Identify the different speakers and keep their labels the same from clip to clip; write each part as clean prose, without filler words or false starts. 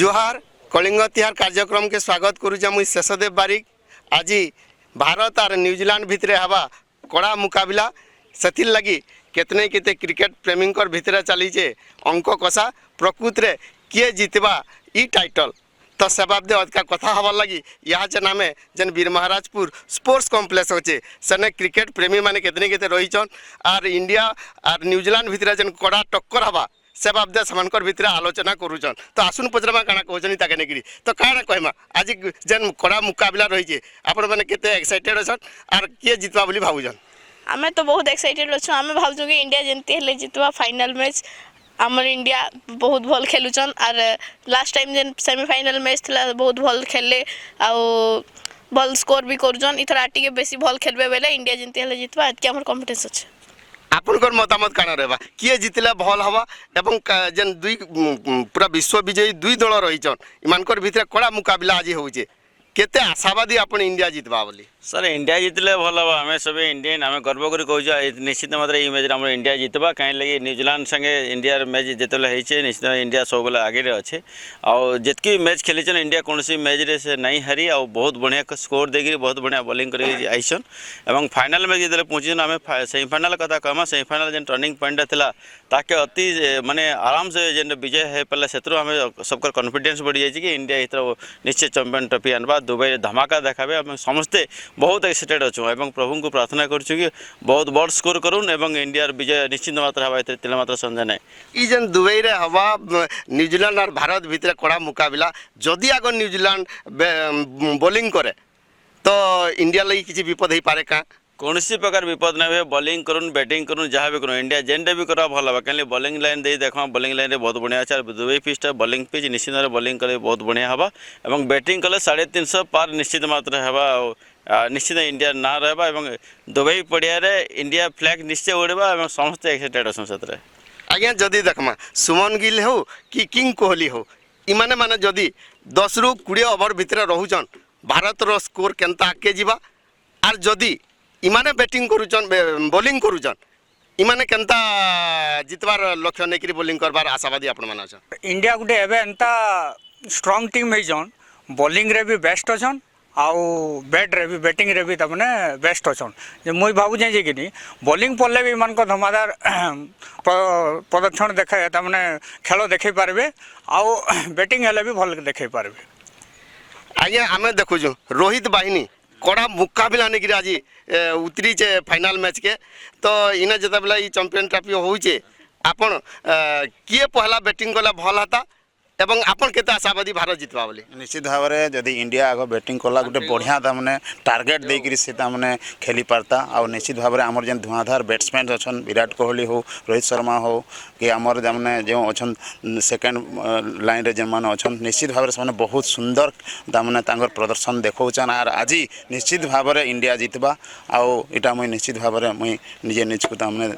Speaker 1: जोहार कलिंग तिहार कार्यक्रम के स्वागत करुचा मुई शेषदेव बारिक। आज भारत और न्यूजीलैंड भितर हवा कड़ा मुकाबला से लगी केतने केते क्रिकेट प्रेमी भितर चलीचे अंक कषा प्रकृत रे किए जीतवा ई टाइटल तो से बाबदे अधिका कथा हबार लगी यहाँ जेन आम जेन वीर महाराजपुर स्पोर्ट्स कॉम्प्लेक्स अच्छे सेने क्रिकेट प्रेमी मैंने केतने केते रहीचन और इंडिया और न्यूजीलैंड भितर जेन कड़ा टक्कर हवा से बाबदे समानकर भितर आलोचना करूचन। तो आसुन पचरमा काना कहछनी ताके नेगिरी तो काना कहमा आज जेन कड़ा मुकाबला रही आपण मैंने केते एक्साइटेड अछन और किए जितवा बोली भाबुजन।
Speaker 2: आमे तो बहुत एक्साइटेड अच्छु। आमे भावछु कि इंडिया जेंती हेले जितवा फाइनल मैच आमर इंडिया बहुत भल खेलुचन और लास्ट टाइम जेन सेमीफाइनल मैच थिला बहुत भल खेलले आ भल स्कोर भी करूचन। इथर आटिके बेसी भल खेलबे बेले इंडिया जेंती हेले जितवा एतके हमर कॉन्फिडेंस अछि।
Speaker 1: आपनकर मतामत काना रहबा किए जितले भल हवा एवं जेन दुई पूरा विश्व विजयी दुई दल रहीचन इमानकर भितर कड़ा मुकाबला आज होउचे केते आशावादी आपण इंडिया जितबा बोली।
Speaker 3: सर इंडिया जितले भल हम आम सब इंडियन आम गर्व कर कहूँ निश्चित मात्रा ये मैच आम इंडिया जितवा कहीं लगे न्यूजीलैंड संगे इंडिया मैच जितने होती निश्चित इंडिया सब बेले आगे अच्छे आउ जितकी मैच खेली इंडिया कौन मैच रे से नहीं हारी आ बहुत बढ़िया स्कोर देकर बहुत बढ़िया बॉलिंग करसन और फाइनाल मैच जितने पहुँचन आम सेमीफाइनाल कथा कहमा सेमीफाइनाल जेन टर्निंग पॉइंट था ताके अति माने आराम से जेन विजय हो पाला से सबका कॉन्फिडेंस बढ़ी जाए कि इंडिया इतर निश्चित चैंपियन ट्रॉफी आनवा दुबई धमाका देखाबे आम समस्ते बहुत एक्साइटेड अच्छु और प्रभु को प्रार्थना करूँ कि बहुत बड़ स्कोर करूँ और इंडिया विजय निश्चित मात्रा हवा तिल मात्र संजय ना
Speaker 1: ई जेन दुबई रे हवा न्यूजीलैंड और भारत भितर कड़ा मुकाबला जदि आग न्यूजीलैंड बॉलिंग करे तो इंडिया लगी किसी विपद हो पारे का
Speaker 3: कौन प्रकार विपद ना हुए बॉलिंग करूँ बैटिंग करूँ जहाँ भी करूँ इंडिया जेनटे भी करा भल हाँ कहीं बॉलिंग लाइन दे देखा बॉलिंग लाइन बहुत बढ़िया अच्छे दुबई पिच बॉलिंग पिच निश्चित भाव बॉलिंग कले बहुत बढ़िया हवा और बैटिंग कले 350 पार निश्चित मात्रा हवा निश्चित इंडिया ना रहा और दुबई पड़िया इंडिया फ्लैग निश्चय उड़वा और समस्त एक्साइटेड अच्छे से
Speaker 1: आज्ञा जदि देखमा सुमन गिल हो कि किंग कोहली हो इमाने माने जदि 10 रु 20 ओवर भितर रहूचन भारत रो स्कोर केनता आगे जीवा आर जदि इमाने बैटिंग करूचन बॉलिंग करूचन इमाने केनता जितबार लक्ष्य नेकरी बॉलिंग करबार आशावादी आपण माने अछन।
Speaker 4: इंडिया गुटे एबे एंता स्ट्रांग टीम होइछन बॉलिंग रे भी बेस्ट अछन आउ बैट रे भी बैटिंग रे भी तमने बेस्ट अछन जे मुई भाबु जे कि बॉलिंग पड़ले भी मान को धमादार प्रदर्शन देखे तमने खेल देखै पारबे आउ बैटिंग हेले भी भल देखै पारबे।
Speaker 1: आज्ञा आमे देखुछु रोहित बाहिनी कड़ा मुकाबला नहीं आज उतरी चे फाइनल मैच के तो इना जता बेला चैंपियन ट्रॉफी होउचे आपण किए पहला बैटिंग कला भल हाता एवं आपण केते आशावादी भारत जितवा बोली।
Speaker 5: निश्चित भाव में जदि इंडिया आग बैटिंग कला गोटे बढ़िया तमाने टार्गेट देकर से तमाने खेली पारता और निश्चित भाव में आमर जेन धुआंधार बैट्समैन अच्छन विराट कोहली हो रोहित शर्मा हो कि आमर जमने जो अच्छन सेकेंड लाइन रे जेन माने अच्छन निश्चित भाव में बहुत सुंदर तमाने तांगर प्रदर्शन देखौछन और आज निश्चित भाव में इंडिया जितबा आउ इटा मुई निश्चित भाव में मुई निजे निजको तमाने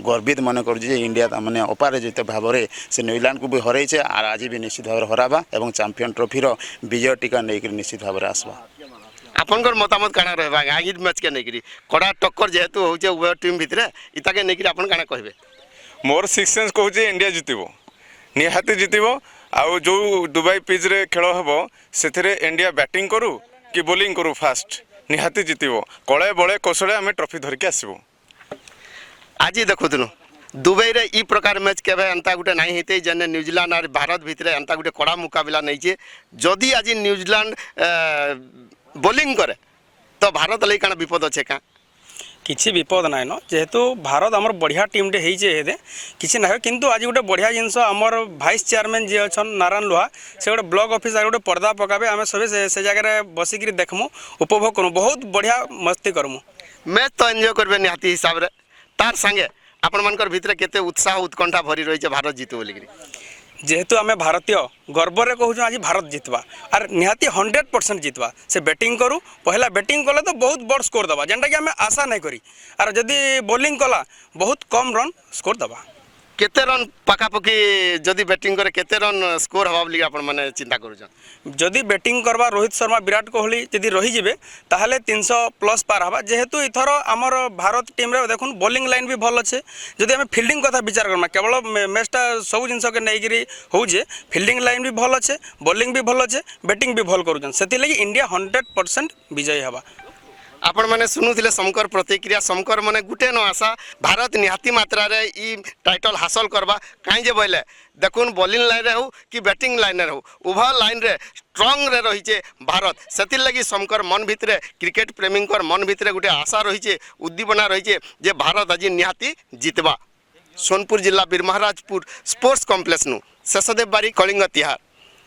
Speaker 5: गर्वित मन करूँ इंडिया तमाने अपराजित भाव में से न्यूजीलैंड को भी हरैछे और आज भी निश्चित भाव हराबा एवं चैंपियन ट्रॉफी रो विजय टीका नहीं निश्चित भाव में आसवा।
Speaker 1: आपनकर मतामत काना रहबा आज मैच के नहीं कड़ा टक्कर जेहेतु होउचे उभय टीम भितर इताके नहीं आपन काना कहबे।
Speaker 6: मोर 6 सेंस कहूँ इंडिया जितबो निहाती जितबो आउ जो दुबई पिच रे खेल हेबो सेथिरे इंडिया बैटिंग करू कि बॉलिंग करू फास्ट निहाती जितबो कळे बळे कौशले आम ट्रॉफी धरिके आसबो।
Speaker 1: आज देखुथुनु दुबई रे ई प्रकार मैच केबे अंता गुटे नहीं हेते जने न्यूजीलैंड और भारत भितर अंता गुटे कड़ा मुकाबला नहीं छे जदि आज न्यूजीलैंड बॉलिंग करे तो भारत लई काना विपद अच्छे का
Speaker 7: किसी विपद ना न जेहेतु भारत आमर बढ़िया टीम टे हेदे किसी ना किंतु आज गोटे बढ़िया जिनस आमर भाइस चेयरमैन जी अच्छा नारायण लुहा से गोटे ब्लॉक ऑफिस आगे गोटे पर्दा पकाबे आम सब से जगह बसिक देखमु उपभोग करूँ बहुत बढ़िया मस्ती करमु
Speaker 1: मैच तो एंजॉय करबे निहाती हिसाब रे तार संगे आपण मानकर भितर केते उत्साह उत्कंठा भरी रही है भारत जीतु बोली
Speaker 7: जेहेतु आम भारतीय गर्व रे कहूँ आज भारत जितवा और निहाती 100% जितवा से बैटिंग करूँ पहला बैटिंग कले तो बहुत बड़ स्कोर दबा जेनटा कि आम आशा नहीं करी और जदि बॉलिंग कला बहुत कम रन स्कोर दबा।
Speaker 1: केते रन पाखापाखि जदि बैटिंग करे केते रन स्कोर हवा बोली आपण माने चिंता करूछन
Speaker 7: जदि बैटिंग करवा रोहित शर्मा विराट कोहली जदि रहीजे ताहले 300 प्लस पार हवा जेहेतु इथर आमर भारत टीम रे देखुन बॉलिंग लाइन भी भल अच्छे जदि आम फील्डिंग कथा विचार करमा केवल मैचटा सब जिनस के नहीं होजे फील्डिंग लाइन भी भल अच्छे बॉलिंग भी भल अच्छे बैटिंग भी भल करूछन सेति लगी इंडिया 100% विजयी हवा
Speaker 1: आपण माने सुनुथिले शंकर प्रतिक्रिया शंकर माने गुटे न आशा भारत निहाती मात्रा रे ई टाइटल हासिल करबा काई जे बोले देखुन बॉलिंग लाइन रे हो कि बैटिंग लाइन रे हो उभय लाइन रे स्ट्रांग रे रहिचे भारत सेति लगी शंकर मन भितरे क्रिकेट प्रेमीकर मन भितरे गुटे आशा रहिचे उद्दीपना रहिचे जे भारत आज निहाती जितबा सोनपुर जिला बीर महाराजपुर स्पोर्ट्स कॉम्प्लेक्स नु शेषदेव बारी कलिंग तिहार।